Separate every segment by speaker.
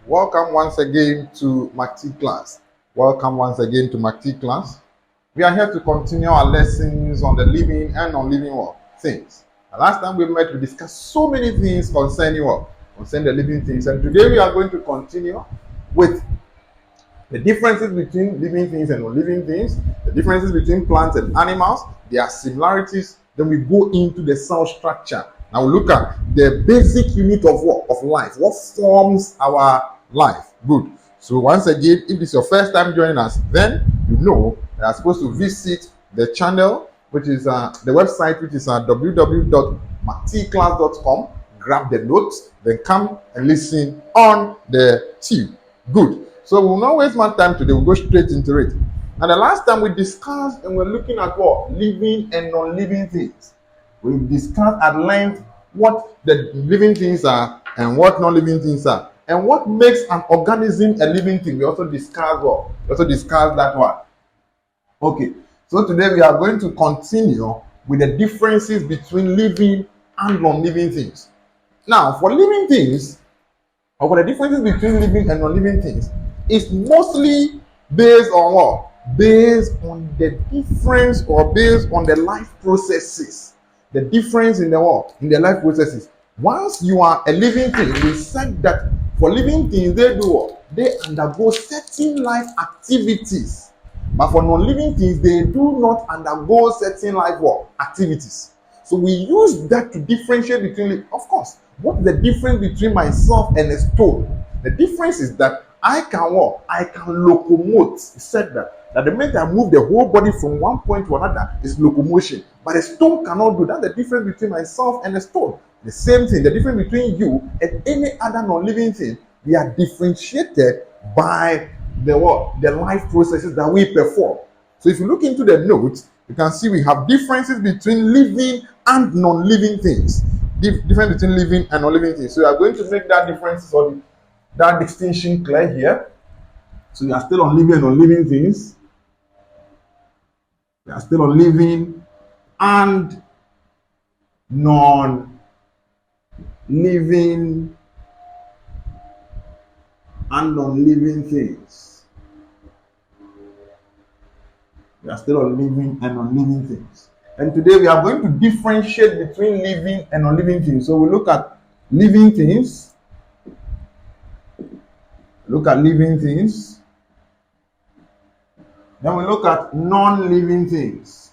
Speaker 1: Welcome once again to MACT class. Welcome once again to MACT class. We are here to continue our lessons on the living and non-living world things. The last time we met, we discussed so many things concerning what? Concerning the living things. And today we are going to continue with the differences between living things and non-living things, the differences between plants and animals, their similarities. Then we go into the cell structure. Now we look at the basic unit of what? Of life. What forms our life? Good. So once again, if this is your first time joining us, then you know that you're supposed to visit the channel, which is the website, which is www.mactclass.com. Grab the notes, then come and listen on the tube. Good. So we will not waste much time today. We'll go straight into it. Now, the last time we discussed and we're looking at what? Living and non-living things. We discussed at length what the living things are and what non-living things are. And what makes an organism a living thing. We also discussed what? We also discussed that one. Okay. So today we are going to continue with the differences between living and non-living things. Now, for living things, or for the differences between living and non-living things, is mostly based on what? Based on the difference or based on the life processes. The difference in the what? In the life processes. Once you are a living thing, we said that for living things, they do what? They undergo certain life activities. But for non-living things, they do not undergo certain life what? Activities. So we use that to differentiate between, of course, what is the difference between myself and a stone? The difference is that I can walk, I can locomote. He said that the minute I move the whole body from one point to another is locomotion. But a stone cannot do that. The difference between myself and a stone. The same thing, the difference between you and any other non-living thing, we are differentiated by the what? The life processes that we perform. So if you look into the notes, you can see we have differences between living and non-living things. Difference between living and non-living things. So we are going to make that difference or that distinction clear here. So you are still on living and non-living things. You are still on living and non-living things. We are still on living and non-living things. And today we are going to differentiate between living and non-living things. So we look at living things. Look at living things. Then we look at non-living things.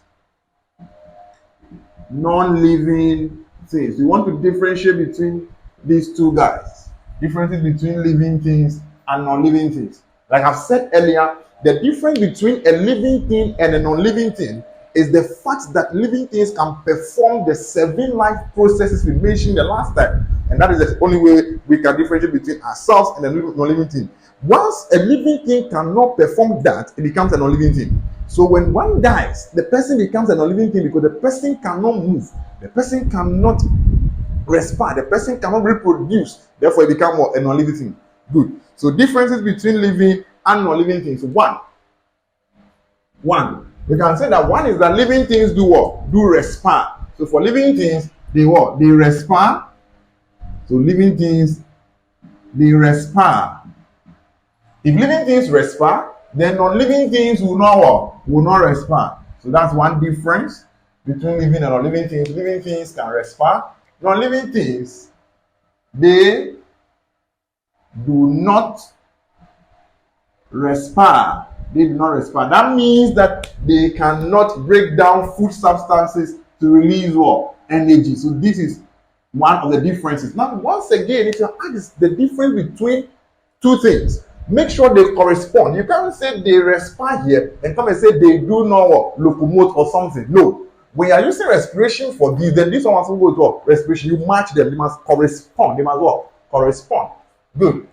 Speaker 1: Non-living things. We want to differentiate between these two guys. Differences between living things and non-living things. Like I've said earlier, the difference between a living thing and a non-living thing is the fact that living things can perform the 7 life processes we mentioned the last time. And that is the only way we can differentiate between ourselves and a non-living thing. Once a living thing cannot perform that, it becomes a non-living thing. So when one dies, the person becomes a non-living thing because the person cannot move. The person cannot respire. The person cannot reproduce. Therefore, it becomes a non-living thing. Good. So differences between living and non-living things. One. We can say that one is that living things do what? Do respire. So for living things, they what? They respire. So living things, they respire. If living things respire, then non-living things will not what? Will not respire. So that's one difference between living and non-living things. Living things can respire. Non-living things, they do not respire. They do not respire. That means that they cannot break down food substances to release what? Energy. So this is one of the differences. Now, once again, if you ask the difference between two things, make sure they correspond. You can't say they respire here and come and say they do not what? Locomote or something. No. When you are using respiration for this, then this one must go to what? Respiration. You match them. They must correspond. They must what? Correspond. Good.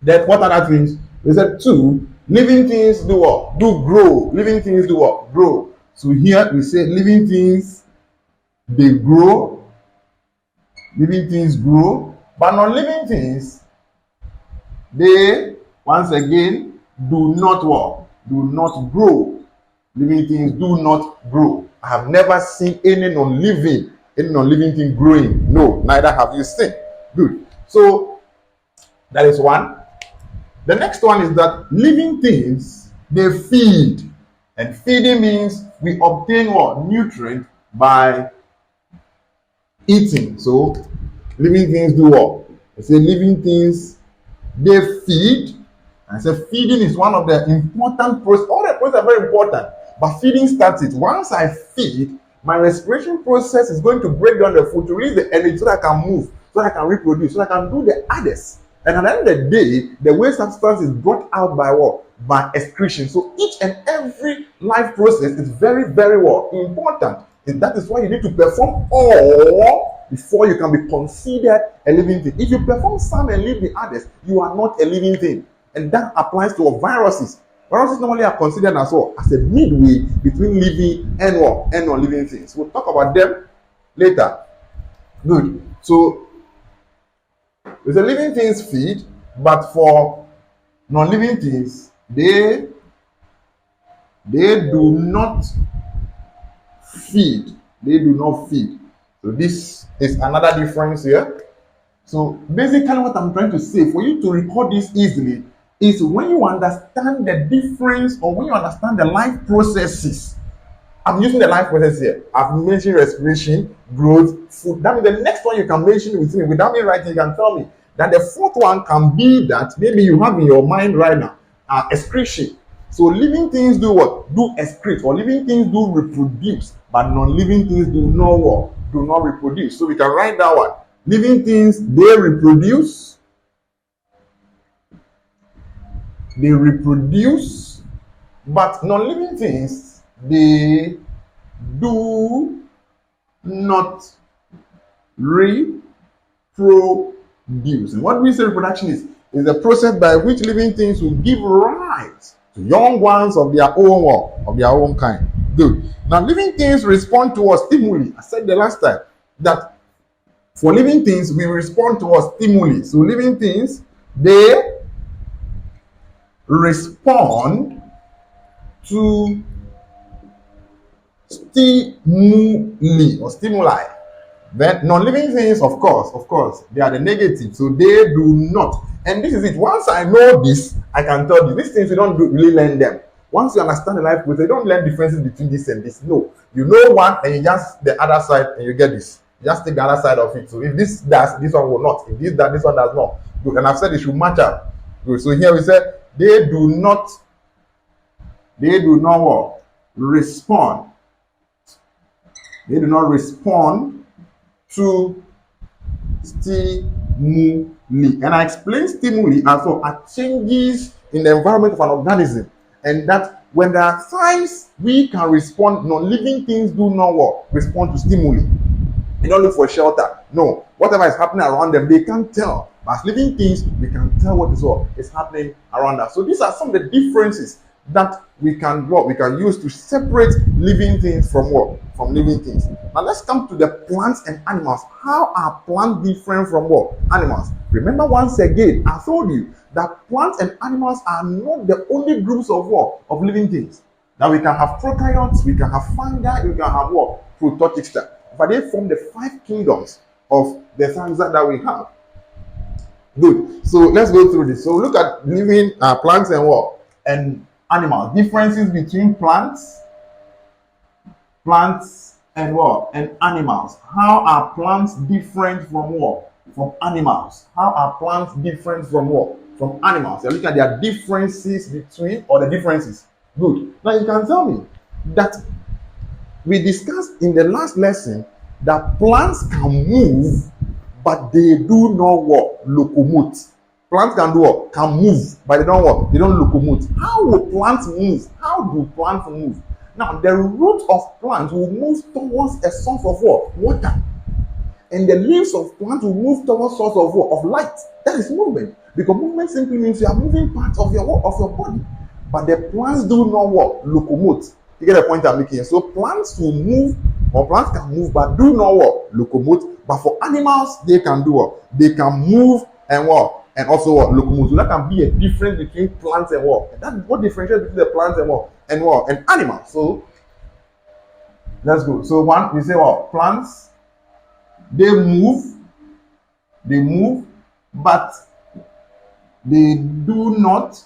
Speaker 1: Then what are other things? We said 2. Living things do what? Do grow. Living things do what? Grow. So here we say living things, they grow. Living things grow. But non-living things, they, once again, do not what? Do not grow. Living things do not grow. I have never seen any non-living thing growing. No, neither have you seen. Good. So that is one. The next one is that living things, they feed. And feeding means we obtain what? Nutrient by eating. So living things do what? I say living things, they feed. I say feeding is one of the important process. All the processes are very important, but feeding starts it. Once I feed, my respiration process is going to break down the food to release the energy so that I can move, so that I can reproduce, so that I can do the others. And at the end of the day, the waste substance is brought out by what? By excretion. So each and every life process is very, very what? Important. And that is why you need to perform all before you can be considered a living thing. If you perform some and leave the others, you are not a living thing. And that applies to viruses. Viruses normally are considered as well as a midway between living and what? And non-living things. We'll talk about them later. Good. So the living things feed, but for non-living things, they do not feed. They do not feed. So this is another difference here. So basically what I'm trying to say, for you to record this easily, is when you understand the difference, or when you understand the life processes. I'm using the life process here. I've mentioned respiration, growth, food. That means the next one you can mention with me, without me writing, you can tell me that the fourth one can be that maybe you have in your mind right now, excretion. So living things do what? Do excrete, or living things do reproduce, but non-living things do not what? Do not reproduce. So we can write that one. Living things, they reproduce. They reproduce, but non-living things, they do not reproduce. And what we say reproduction is the process by which living things will give rise to young ones of their own kind. Good. Now, living things respond to our stimuli. I said the last time that for living things, we respond to our stimuli. So living things, they respond to stimuli. Then non-living things, of course, they are the negative, so they do not. And this is it. Once I know this, I can tell you these things we don't really learn them. Once you understand the life process, you don't learn differences between this and this. No, you know one and you just the other side and you get this. You just take the other side of it. So if this does, this one will not. If this does, this one does not. Good. And I've said it should match up. Good. So here we said they do not what? Respond. They do not respond to stimuli. And I explain stimuli as well as changes in the environment of an organism. And that when there are times we can respond, non-living things do not what? Respond to stimuli. They don't look for shelter. No. Whatever is happening around them, they can't tell. But as living things, we can tell what is happening around us. So these are some of the differences that we can use to separate living things from what? From living things. Now let's come to the plants and animals. How are plants different from what? Animals. Remember once again, I told you that plants and animals are not the only groups of what? Of living things. Now we can have prokaryotes, we can have fungi, we can have what? Prototypes. But they form the 5 kingdoms of the things that we have. Good. So let's go through this. So look at living plants and what? And animals. Differences between plants and what? And animals. How are plants different from what? From animals. How are plants different from what? From animals. You look at their differences between, or the differences. Good. Now you can tell me that we discussed in the last lesson that plants can move, but they do not what? Locomote. Plants can do what? Can move, but they don't what? They don't locomote. How will plants move? How do plants move? Now, the root of plants will move towards a source of what? Water. And the leaves of plants will move towards source of what? Of light. That is movement. Because movement simply means you are moving parts of your body. But the plants do not what? Locomote. You get the point I'm making? So plants will move, or plants can move, but do not what? Locomote. But for animals, they can do what? They can move and what? And also what? Locomote. So that can be a difference between plants and what? And that's what differentiates between the plants and what? And what? And animals. So let's go. So one, we say what? Plants, they move, but They do not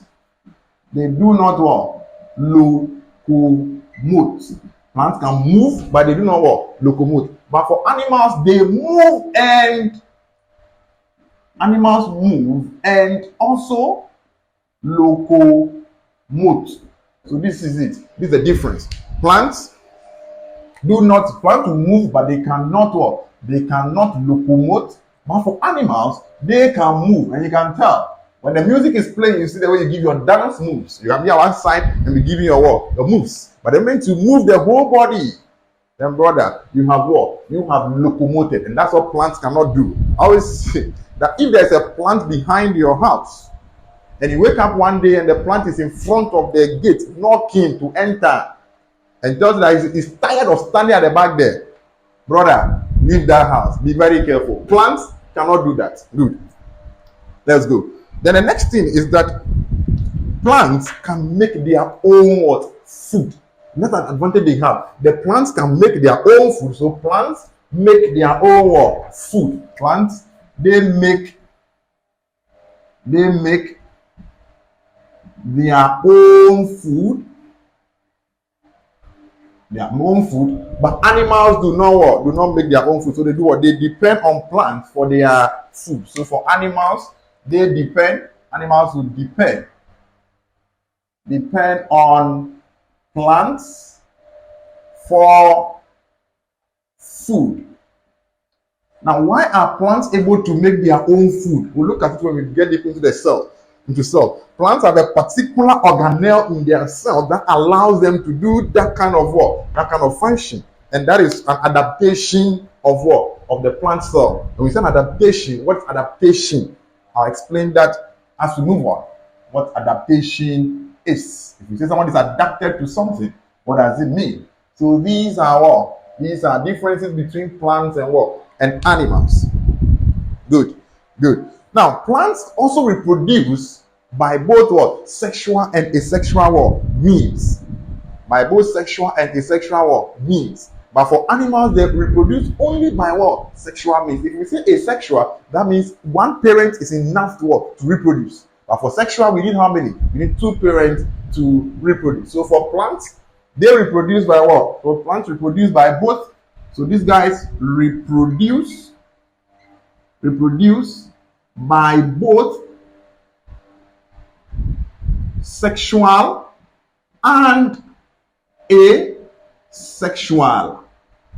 Speaker 1: what? Locomote. Plants can move, but they do not what? Locomote. But for animals, they move and also locomote. So this is it. This is the difference. Plants will move, but they cannot what? They cannot locomote. But for animals, they can move, and you can tell. When the music is playing, you see the way you give your dance moves. You have me on one side and be giving your what? Your moves. But they meant to move the whole body. Then, brother, you have what? You have locomoted, and that's what plants cannot do. I always say that if there's a plant behind your house, and you wake up one day and the plant is in front of the gate, knocking to enter, and just like he's tired of standing at the back there, brother, leave that house. Be very careful. Plants cannot do that. Good. Let's go. Then the next thing is that plants can make their own what? Food. That's an advantage they have. The plants can make their own food. So plants make their own what? Food. Plants, they make their own food. But animals do not what? Do not make their own food. So they do what? They depend on plants for their food. So for animals, animals will depend on plants for food. Now, why are plants able to make their own food? We'll look at it when we get deep into cell. Plants have a particular organelle in their cell that allows them to do that kind of work, that kind of function. And that is an adaptation of what? Of the plant cell. When we say adaptation, what's adaptation? I'll explain that as we move on. What adaptation is. If you say someone is adapted to something, what does it mean? So these are what? These are differences between plants and what? And animals. Good. Now, plants also reproduce by both what? Sexual and asexual what? Means. By both sexual and asexual what? Means. But for animals, they reproduce only by what? Sexual means. If we say asexual, that means one parent is enough to what? To reproduce. But for sexual, we need how many? We need two parents to reproduce. So for plants, they reproduce by what? So plants reproduce by both. So these guys reproduce by both sexual and asexual.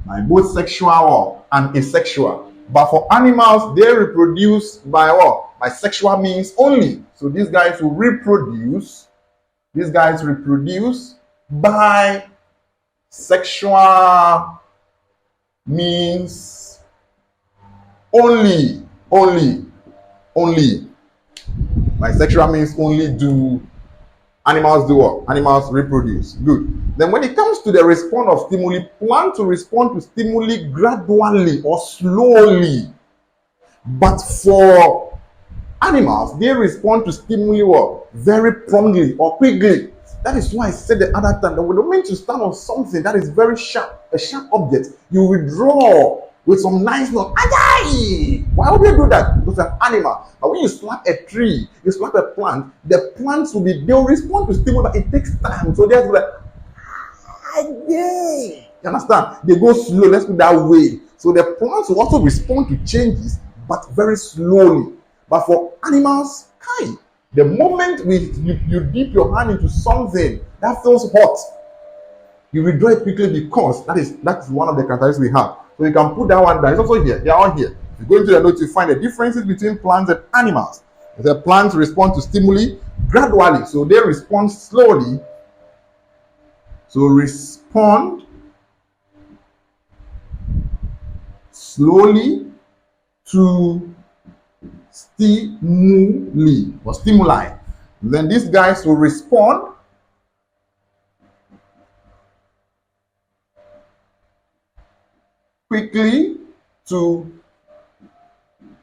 Speaker 1: By both sexual and asexual. But for animals, they reproduce by what? By sexual means only. So these guys will reproduce. These guys reproduce by sexual means only. By sexual means only do animals do what? Animals reproduce. Good. Then when it comes to the response of stimuli, plants to respond to stimuli gradually or slowly. But for animals, they respond to stimuli what? Very promptly or quickly. That is why I said the other time that we don't mean to stand on something that is very sharp, a sharp object. You withdraw with some nice note. Why would you do that? Because an animal. But when you slap a tree, you slap a plant, the plants they'll respond to stimuli, but it takes time. So they're like, you understand? They go slow, let's put that way. So the plants will also respond to changes, but very slowly. But for animals, the moment you dip your hand into something that feels hot, you withdraw it quickly because that is one of the characteristics we have. So you can put that one down. It's also here. They are all here. If you go into the notes, you find the differences between plants and animals. The plants respond to stimuli gradually, so they respond slowly. So respond slowly to stimuli. Then these guys will respond quickly to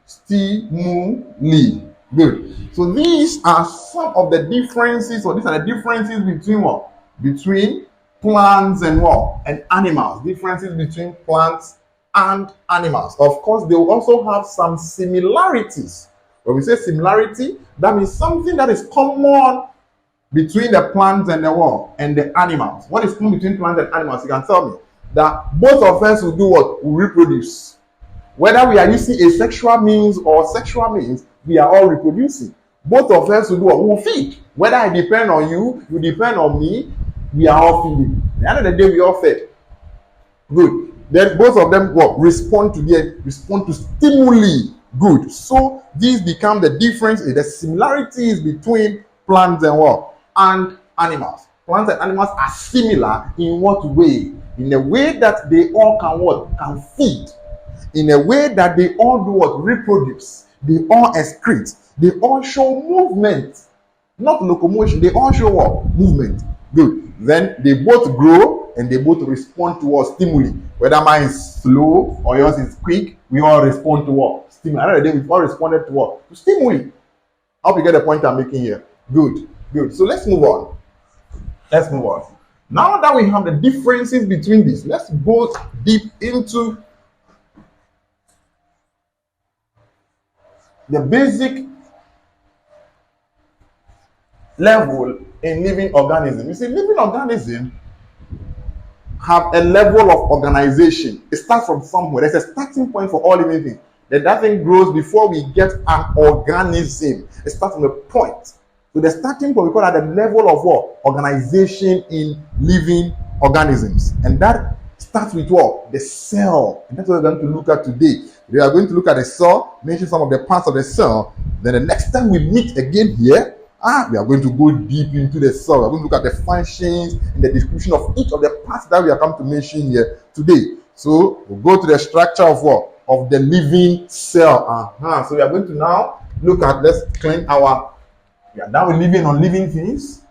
Speaker 1: stimuli. Good. So these are some of the differences, or these are the differences between what? Between plants and what? And animals. Differences between plants and animals. Of course, they will also have some similarities When we say similarity, that means something that is common between the plants and the world and the animals. What is common between plants and animals? You can tell me that both of us will do what? Will reproduce. Whether we are using asexual means or sexual means, we are all reproducing. Both of us will do what? Will feed. Whether I depend on you, you depend on me, we are all feeding. At the end of the day, we all fed. Good. Then both of them what? Respond to stimuli. Good. So these become the difference, the similarities between plants and what? And animals. Plants and animals are similar in what way? In a way that they all can what? Can feed. In a way that they all do what? Reproduce. They all excrete. They all show movement. Not locomotion. They all show what? Movement. Good. Then they both grow and they both respond to what? Stimuli. Whether mine is slow or yours is quick, we all respond to what? Stimuli. At the end of the day, we've all responded to what? To stimuli. I hope you get the point I'm making here. Good. Good. So let's move on. Let's move on. Now that we have the differences between these, let's go deep into the basic level in living organisms. You see, living organisms have a level of organization. It starts from somewhere. There's a starting point for all living things. Then that thing grows before we get an organism. It starts from a point. So the starting point, we call that the level of what? Organization in living organisms. And that starts with what? The cell. And that's what we're going to look at today. We are going to look at the cell, mention some of the parts of the cell. Then the next time we meet again here, we are going to go deep into the cell. We're going to look at the functions and the description of each of the parts that we are come to mention here today. So we'll go to the structure of what? Of the living cell. So we are going to now look at, let's clean our, we are now living on living things,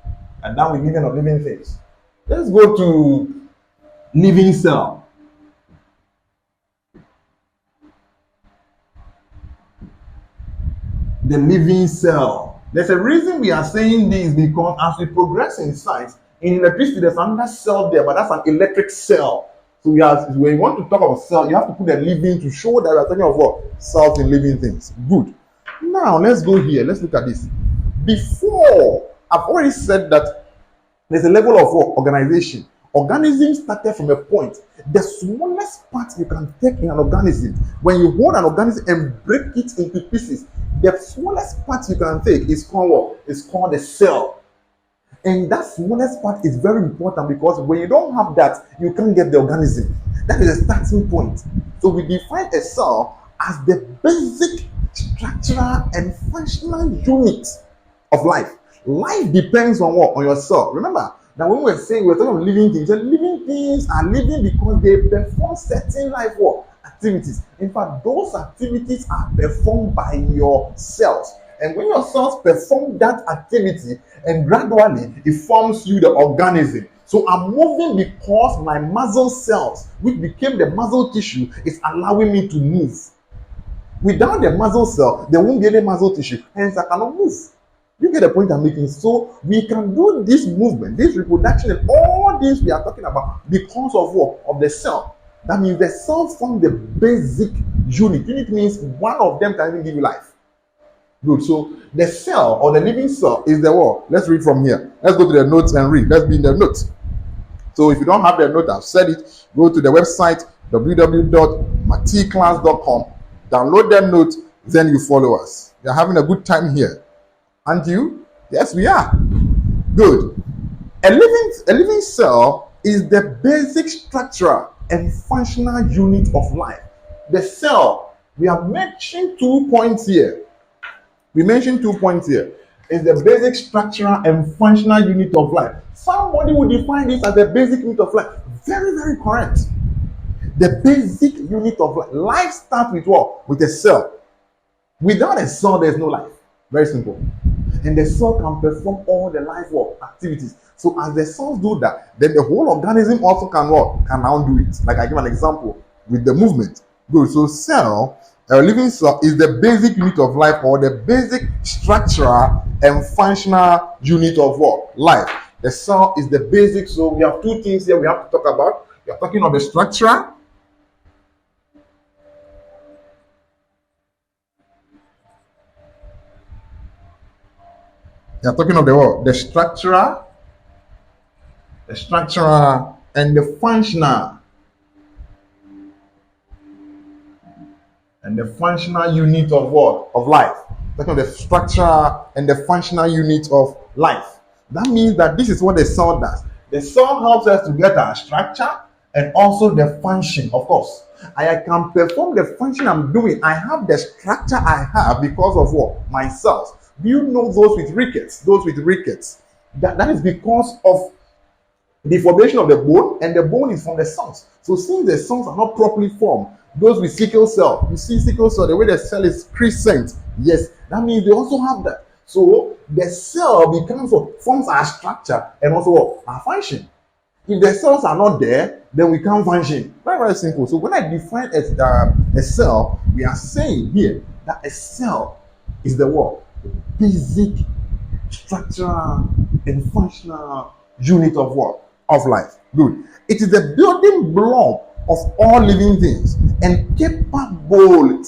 Speaker 1: and now we're living on living things. Let's go to living cell. The living cell. There's a reason we are saying this, because as we progress in science, in electricity, there's another cell there, but that's an electric cell. So when you want to talk about cell, you have to put a living to show that we are talking of what? Cells in living things. Good. Now, let's go here. Let's look at this. Before, I've already said that there's a level of what? Organization. Organisms started from a point. The smallest part you can take in an organism, when you hold an organism and break it into pieces, the smallest part you can take is called what? It's called a cell. And that smallest part is very important, because when you don't have that, you can't get the organism. That is a starting point. So we define a cell as the basic structural and functional unit of life. Life depends on what? On your cell. Remember that when we're saying we're talking about living things, living things are living because they perform certain life work activities. In fact, those activities are performed by your cells. And when your cells perform that activity, and gradually it forms you the organism. So I'm moving because my muscle cells, which became the muscle tissue, is allowing me to move. Without the muscle cell, there won't be any muscle tissue, hence I cannot move. You get the point I'm making? So we can do this movement, this reproduction, and all this we are talking about because of what? Of the cell. That means the cell forms the basic unit. Unit means one of them can even give you life. Good. So the cell or the living cell is the what? Let's read from here. Let's go to the notes and read. Let's be in the notes. So if you don't have the note, I've said it. Go to the website www.maticlass.com. Download the note, then you follow us. You're having a good time here. And you? Yes, we are. Good. A living cell is the basic structural and functional unit of life. The cell, we have mentioned 2 points here. We mentioned 2 points here. Is the basic structural and functional unit of life. Somebody would define this as the basic unit of life. Very, very correct. The basic unit of life. Life starts with what? With a cell. Without a cell, there's no life. Very simple. And the cell can perform all the life work activities. So as the cells do that, then the whole organism also can what? Can now do it. Like I give an example with the movement. Good. So cell, a living cell, is the basic unit of life, or the basic structural and functional unit of what? Life. The cell is the basic. So we have 2 things here we have to talk about. We are talking about the structure. They are talking of the what? The structural, and the functional, and the functional unit of what? Of life. Talking of the structure and the functional unit of life. That means that this is what the cell does. The cell helps us to get our structure and also the function. Of course, I can perform the function I'm doing. I have the structure I have because of what? My cells. Do you know those with rickets? Those with rickets. That is because of the formation of the bone, and the bone is from the cells. So since the cells are not properly formed, those with sickle cell, you see sickle cell, the way the cell is crescent, yes, that means they also have that. So the cell becomes what? Forms our structure and also what? Our function. If the cells are not there, then we can't function. Very, very simple. So when I define a cell, we are saying here that a cell is the what? The basic structural and functional unit of what? Of life. Good. It is the building block of all living things and capable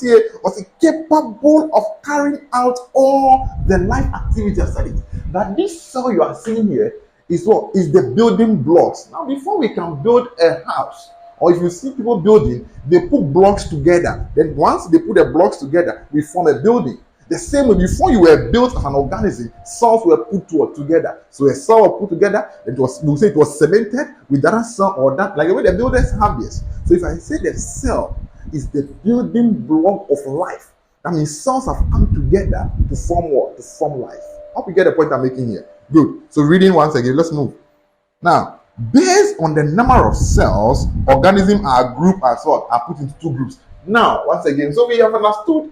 Speaker 1: of carrying out all the life activities. I said it. That this cell you are seeing here is what? Is the building blocks. Now, before we can build a house, or if you see people building, they put blocks together. Then once they put the blocks together, we form a building. The same way, before you were built as an organism, cells were put together. So a cell was put together, we say it was cemented with that cell or that, like the way the builders have this. So if I say the cell is the building block of life, that means cells have come together to form what? To form life. I hope you get the point I'm making here. Good. So reading once again, let's move. Now, based on the number of cells, organisms are grouped as what? Are put into two groups. Now, once again, so we have understood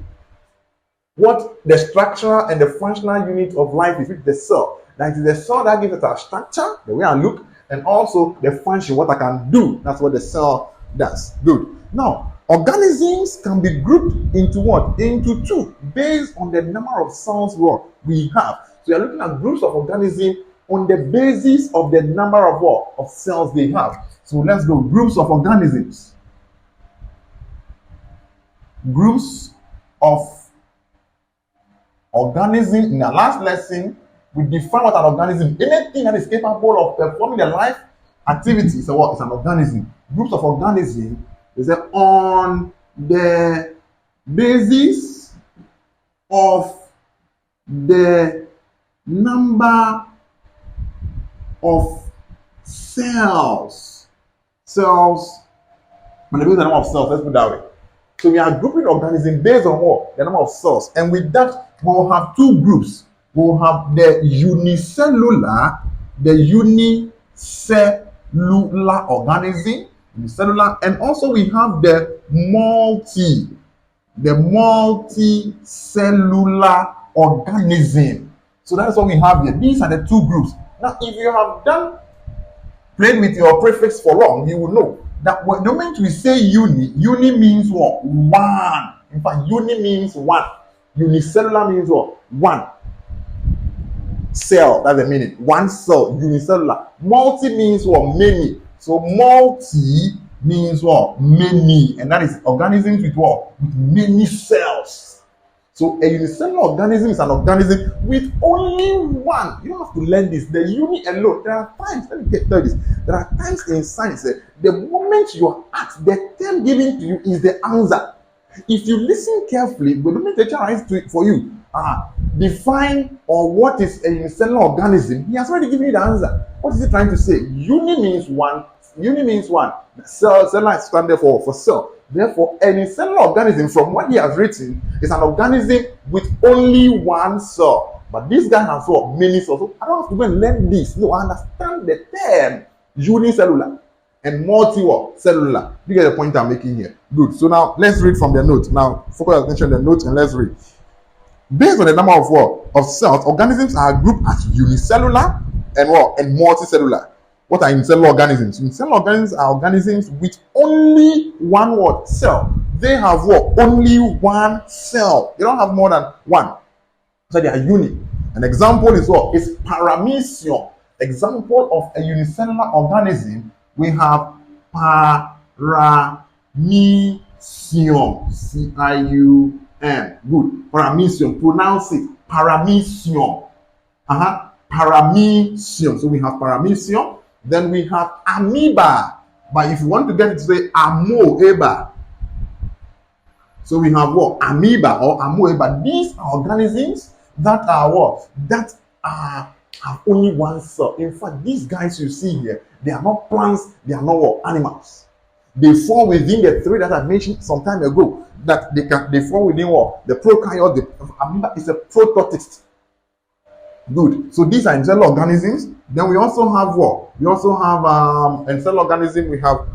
Speaker 1: what the structural and the functional unit of life is, with the cell. That is the cell that gives us our structure, the way I look, and also the function, what I can do. That's what the cell does. Good. Now, organisms can be grouped into what? Into two, based on the number of cells what we have. So you're looking at groups of organisms on the basis of the number of what? Of cells they have. So let's go. Groups of organisms. Groups of organism. In the last lesson, we define what an organism. Anything that is capable of performing the life activity is what? It's an organism. Groups of organisms is on the basis of the number of cells. Cells. On the basis of the number of cells. Let's put it that way. So we are grouping organisms based on what? The number of cells. And with that, we'll have two groups. We'll have the unicellular, organism, unicellular, and also we have the multicellular organism. So that's what we have here. These are the two groups. Now, if you have played with your prefix for long, you will know that the moment we say uni means what? One. In fact, uni means one. Unicellular means what? One. Cell, that's the meaning. One cell, unicellular. Multi means what? Many. So multi means what? Many. And that is organisms with what? With many cells. So a unicellular organism is an organism with only one. You don't have to learn this. The uni alone. There are times, let me tell you this. There are times in science, the moment you are asked, the term given to you is the answer. If you listen carefully, but the moment the teacher writes for you, define or what is a unicellular organism, he has already given you the answer. What is he trying to say? Uni means one. Uni means one. Cell is standard for cell. Therefore, a unicellular organism, from what he has written, is an organism with only one cell. But this guy has what? Many cells. So I don't have to go and learn this. No, I understand the term unicellular and multicellular. You get the point I'm making here. Good. So now let's read from the note. Now focus attention on the note and let's read. Based on the number of what? Of cells, organisms are grouped as unicellular and what? And multicellular. What are unicellular organisms? Unicellular organisms are organisms with only one what? Cell. They have what? Only one cell. They don't have more than one. So they are uni. An example is what? Is paramecium. Example of a unicellular organism, we have paramecium. C-I-U-M. Good. Paramecium. Pronounce it. Paramecium. Paramecium. So we have paramecium. Then we have amoeba. But if you want to get it to say amoeba, so we have what? Amoeba or amoeba. These are organisms that are what? That are have only one cell. In fact, these guys you see here, they are not plants, they are not what? Animals. They fall within the three that I mentioned some time ago. That they fall within what? The prokaryote. The amoeba is a prototist. Good. So these are unicellular organisms. Then we also have what? We also have unicellular organism. We have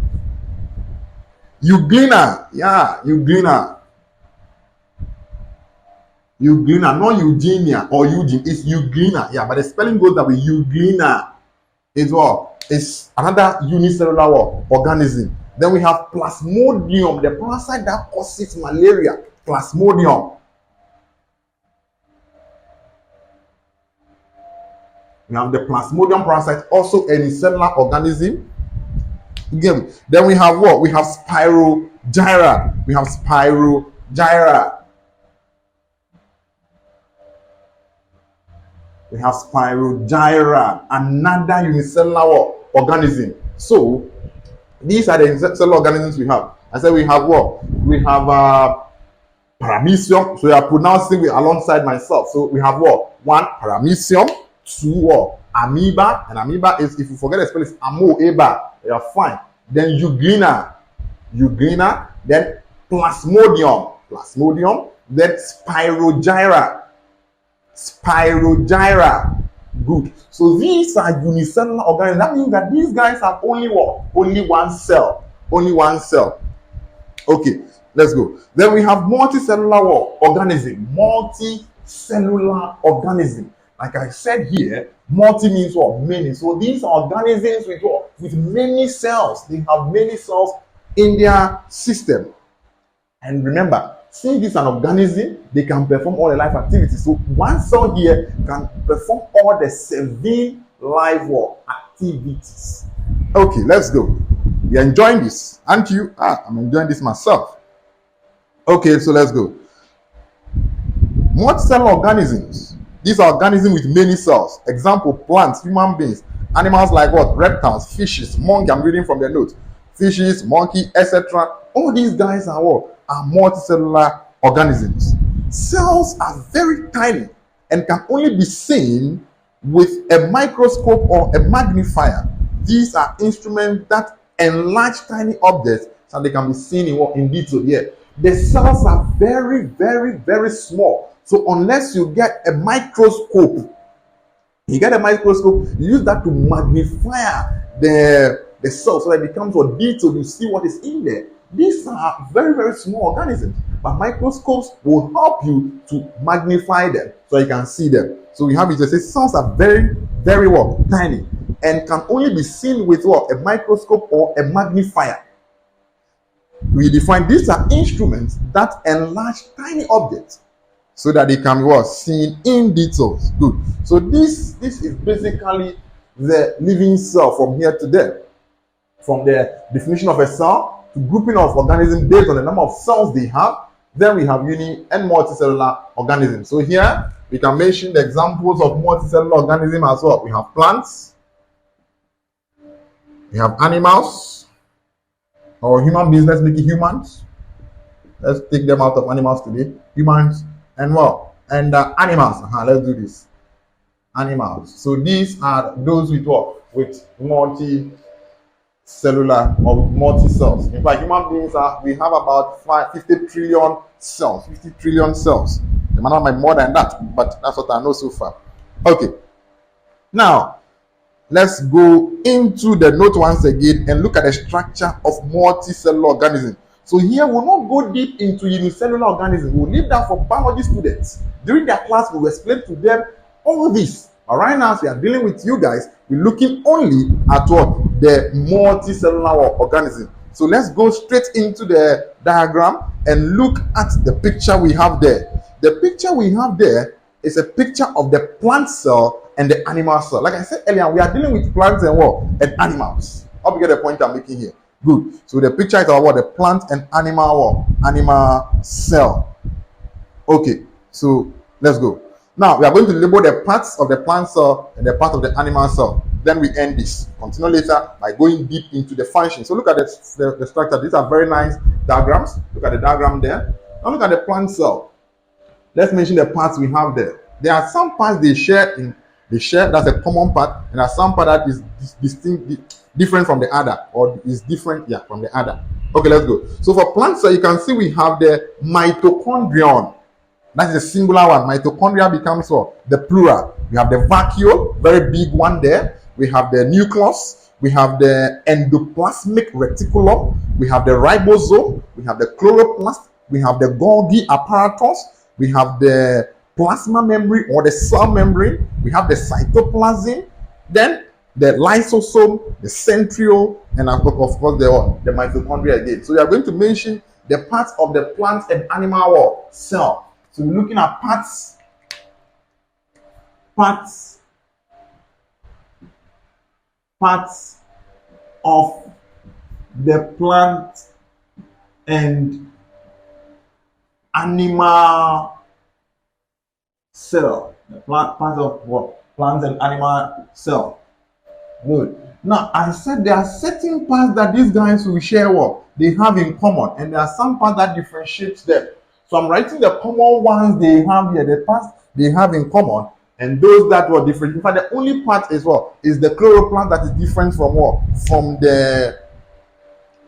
Speaker 1: euglena. Yeah, euglena. Euglena, not Eugenia or Eugene. It's euglena. Yeah, but the spelling goes that way. Euglena is what? It's another unicellular organism. Then we have Plasmodium, the parasite that causes malaria. Plasmodium. We have the Plasmodium parasite, also a unicellular organism. Again, then we have what? We have Spirogyra. We have Spirogyra. We have Spirogyra, another unicellular organism. So these are the unicellular organisms we have. I said we have what? We have paramecium. So you are pronouncing it alongside myself. So we have what? One, paramecium. Two, what? Amoeba. And amoeba is, if you forget the spell, it's amoeba. You are fine. Then euglena. Then Plasmodium. Then Spirogyra. Good. So these are unicellular organisms. That means that these guys have only what? Only one cell. Okay, let's go. Then we have multicellular organism. Multicellular organism. Like I said here, multi means what? Many. So these are organisms with what? With many cells. They have many cells in their system. And remember, since this is an organism, they can perform all the life activities. So one cell here can perform all the 7 life activities. Okay, let's go. You're enjoying this, aren't you? I'm enjoying this myself. Okay, so let's go. Multicellular organisms. These are organisms with many cells. Example, plants, human beings, animals like what? Reptiles, fishes, monkey. I'm reading from the notes. Fishes, monkey, etc. All these guys are what? Are multicellular organisms. Cells are very tiny and can only be seen with a microscope or a magnifier. These are instruments that enlarge tiny objects so they can be seen in detail here. The cells are very, very, very small. So unless you get a microscope, you use that to magnify the cell so that it becomes more detailed. You see what is in there. These are very, very small organisms, but microscopes will help you to magnify them so you can see them. So we have it to say cells are very, very tiny and can only be seen with a microscope or a magnifier. We define these are instruments that enlarge tiny objects so that they can be seen in details. Good. So this is basically the living cell from here to there. From the definition of a cell to grouping of organisms based on the number of cells they have. Then we have uni and multicellular organisms. So here we can mention the examples of multicellular organisms as well. We have plants, we have animals, or human beings. Let's make it humans. Let's take them out of animals today. Humans and animals. Let's do this. Animals. So these are those with with multicellular or multi-cells. In fact, human beings we have about 50 trillion cells. 50 trillion cells. They might not be more than that, but that's what I know so far. Okay. Now, let's go into the note once again and look at the structure of multicellular organisms. So here we'll not go deep into unicellular organisms. We'll leave that for biology students. During their class, we will explain to them all this. But right now, as we are dealing with you guys, we're looking only at the multicellular organism. So let's go straight into the diagram and look at the picture we have there. The picture we have there is a picture of the plant cell and the animal cell. Like I said earlier, we are dealing with plants and animals. Hope you get the point I'm making here. Good. So the picture is about the plant and animal cell. Okay. So let's go. Now we are going to label the parts of the plant cell and the part of the animal cell. Then we end this. Continue later by going deep into the function. So look at the structure. These are very nice diagrams. Look at the diagram there. Now look at the plant cell. Let's mention the parts we have there. There are some parts they share. That's a common part, and there are some part that is different from the other, or is different, from the other. Okay, let's go. So for plant cell, you can see we have the mitochondrion. That's the singular one. Mitochondria becomes the plural. We have the vacuole, very big one there. We have the nucleus. We have the endoplasmic reticulum. We have the ribosome. We have the chloroplast. We have the Golgi apparatus. We have the plasma membrane or the cell membrane. We have the cytoplasm. Then the lysosome, the centriole, and of course the mitochondria again. So we are going to mention the parts of the plant and animal cell. So we're looking at parts of the plant and animal cell. The part of what? Plants and animal cell. Good. Now, I said there are certain parts that these guys will share what they have in common, and there are some parts that differentiates them. So I'm writing the common ones they have here, the parts they have in common, and those that were different. In fact, the only part is what is the chloroplast that is different from what? From the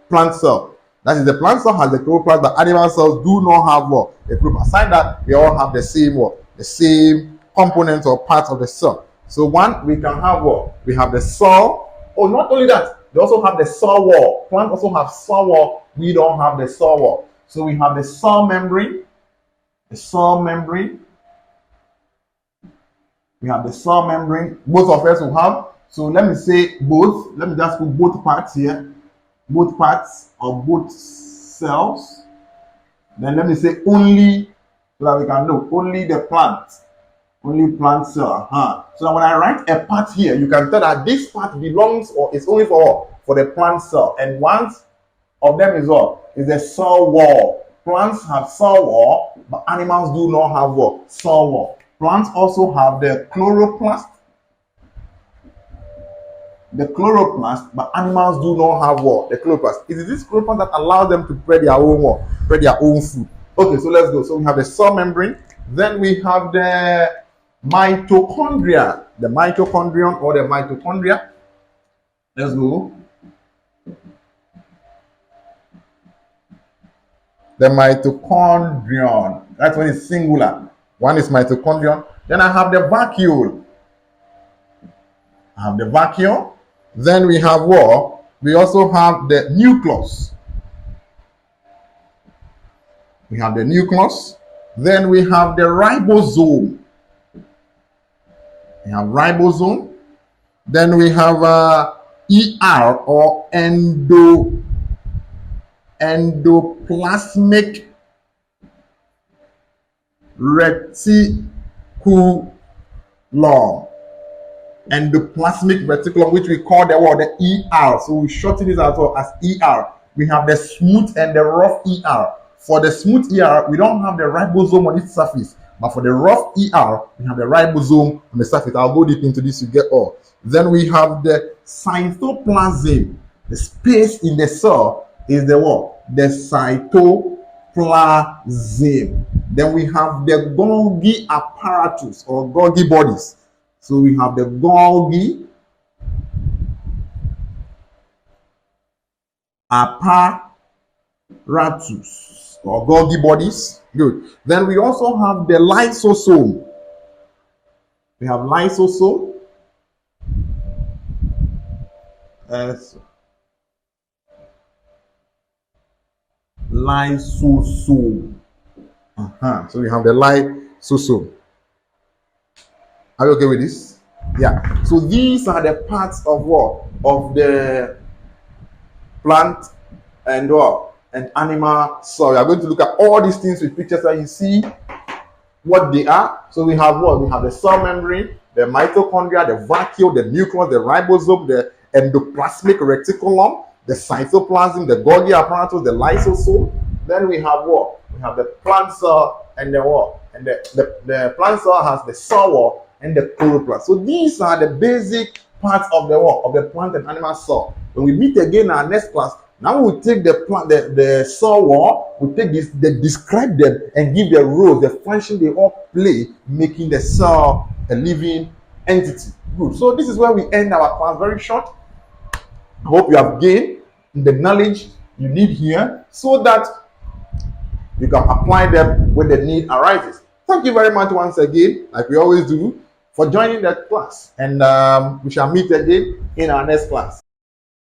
Speaker 1: plant cell. That is, the plant cell has the chloroplast, but animal cells do not have what? A chloroplast. Aside that, we all have the same what? The same components or parts of the cell. So one, we can have what? We have the cell. Oh, not only that, they also have the cell wall. Plant also have cell wall. We don't have the cell wall. So we have the cell membrane. The cell membrane. We have the cell membrane. Both of us will have. So let me say both. Let me just put both parts here. Both parts of both cells. Then let me say only, so that we can know only the plant. Only plant cell. So when I write a part here, you can tell that this part belongs or is only for the plant cell. And one of them is what? Is the cell wall. Plants have cell wall, but animals do not have what? Cell wall. Plants also have the chloroplast. The chloroplast, but animals do not have what? The chloroplast. It is this chloroplast that allows them to prepare their own what? Prepare their own food. Okay, so let's go. So we have the cell membrane. Then we have the mitochondria. The mitochondrion or the mitochondria. Let's go. The mitochondrion. That's when it's singular. One is mitochondrion. Then I have the vacuole. I have the vacuole. Then we have what? We also have the nucleus. We have the nucleus. Then we have the ribosome. We have ribosome. Then we have ER or endoplasmic reticulum. Endoplasmic reticulum, which we call the word the ER. So we shorten this out as ER. We have the smooth and the rough ER. For the smooth ER, we don't have the ribosome on its surface, but for the rough ER, we have the ribosome on the surface. I'll go deep into this to get all. Then we have the cytoplasm. The space in the cell is the what? The cytoplasm. Then we have the Golgi apparatus or Golgi bodies. So we have the Golgi apparatus or Golgi bodies. Good. Then we also have the lysosome. We have lysosome. Lysosome. So we have the lysosome. Are you okay with this? Yeah. So these are the parts of what? Of the plant and what? And animal. So we are going to look at all these things with pictures so you see what they are. So we have what? We have the cell membrane, the mitochondria, the vacuole, the nucleus, the ribosome, the endoplasmic reticulum, the cytoplasm, the Golgi apparatus, the lysosome. Then we have what? We have the plant cell and the what? and the plant cell has the cell wall and the chloroplast. So these are the basic parts of the wall of the plant and animal cell. When we meet again in our next class, now we'll take the cell wall, we'll take this, they describe them and give the roles, the function they all play, making the cell a living entity. Good. So this is where we end our class, very short. I hope you have gained the knowledge you need here so that you can apply them when the need arises. Thank you very much once again, like we always do, for joining the class. And we shall meet again in our next class.